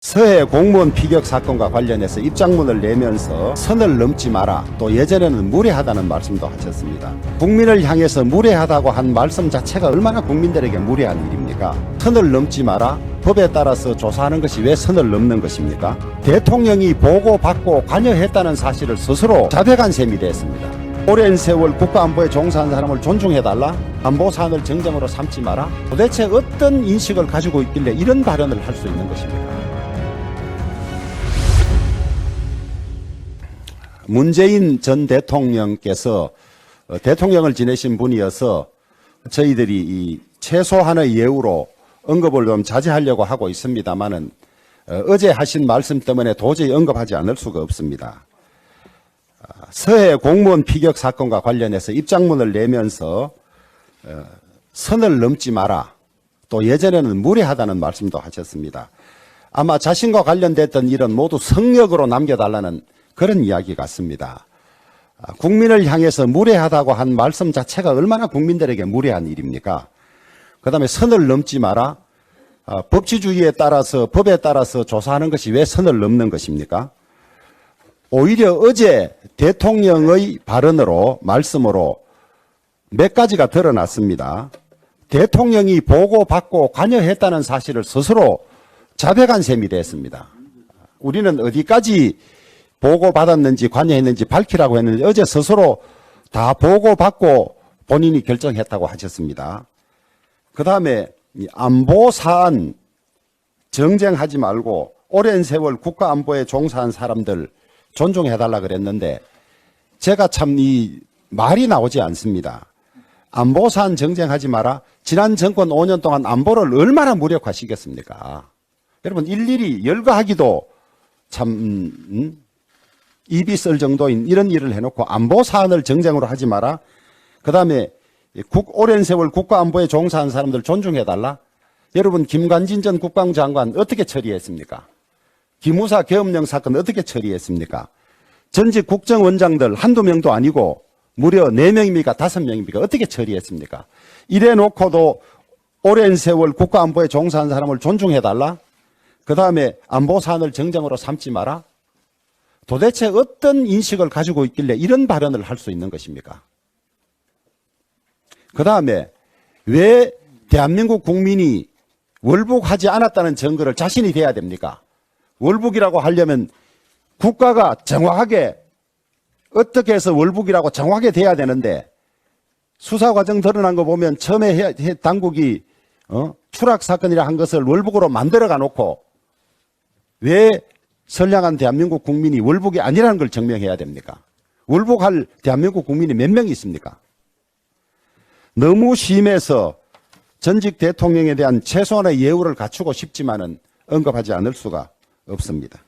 서해 공무원 피격 사건과 관련해서 입장문을 내면서 선을 넘지 마라, 또 예전에는 무례하다는 말씀도 하셨습니다. 국민을 향해서 무례하다고 한 말씀 자체가 얼마나 국민들에게 무례한 일입니까? 선을 넘지 마라, 법에 따라서 조사하는 것이 왜 선을 넘는 것입니까? 대통령이 보고받고 관여했다는 사실을 스스로 자백한 셈이 됐습니다. 오랜 세월 국가안보에 종사한 사람을 존중해달라? 안보사안을 정쟁으로 삼지 마라? 도대체 어떤 인식을 가지고 있길래 이런 발언을 할 수 있는 것입니까? 문재인 전 대통령께서 대통령을 지내신 분이어서 저희들이 이 최소한의 예우로 언급을 좀 자제하려고 하고 있습니다만은 어제 하신 말씀 때문에 도저히 언급하지 않을 수가 없습니다. 서해 공무원 피격 사건과 관련해서 입장문을 내면서 선을 넘지 마라, 또 예전에는 무례하다는 말씀도 하셨습니다. 아마 자신과 관련됐던 일은 모두 성역으로 남겨달라는 그런 이야기 같습니다. 국민을 향해서 무례하다고 한 말씀 자체가 얼마나 국민들에게 무례한 일입니까? 그 다음에 선을 넘지 마라. 법치주의에 따라서, 법에 따라서 조사하는 것이 왜 선을 넘는 것입니까? 오히려 어제 대통령의 발언으로, 말씀으로 몇 가지가 드러났습니다. 대통령이 보고받고 관여했다는 사실을 스스로 자백한 셈이 됐습니다. 우리는 어디까지 보고받았는지 관여했는지 밝히라고 했는데 어제 스스로 다 보고받고 본인이 결정했다고 하셨습니다. 그 다음에 안보사안 정쟁하지 말고 오랜 세월 국가안보에 종사한 사람들 존중해달라 그랬는데 제가 참 이 말이 나오지 않습니다. 안보사안 정쟁하지 마라. 지난 정권 5년 동안 안보를 얼마나 무력화시켰습니까? 여러분 일일이 열거하기도 참 입이 쓸 정도인 이런 일을 해놓고 안보사안을 정쟁으로 하지 마라. 그 다음에 오랜 세월 국가안보에 종사한 사람들 존중해달라. 여러분 김관진 전 국방부 장관 어떻게 처리했습니까? 기무사 계엄령 사건 어떻게 처리했습니까? 전직 국정원장들 한두 명도 아니고 무려 4명입니까? 5명입니까? 어떻게 처리했습니까? 이래 놓고도 오랜 세월 국가안보에 종사한 사람을 존중해달라. 그 다음에 안보사안을 정쟁으로 삼지 마라. 도대체 어떤 인식을 가지고 있길래 이런 발언을 할 수 있는 것입니까? 그 다음에 왜 대한민국 국민이 월북하지 않았다는 증거를 자신이 돼야 됩니까? 월북이라고 하려면 국가가 정확하게 어떻게 해서 월북이라고 정확하게 돼야 되는데 수사 과정 드러난 거 보면 처음에 당국이 추락 사건이라 한 것을 월북으로 만들어가 놓고 왜 선량한 대한민국 국민이 월북이 아니라는 걸 증명해야 됩니까? 월북할 대한민국 국민이 몇 명이 있습니까? 너무 심해서 전직 대통령에 대한 최소한의 예우를 갖추고 싶지만은 언급하지 않을 수가 없습니다.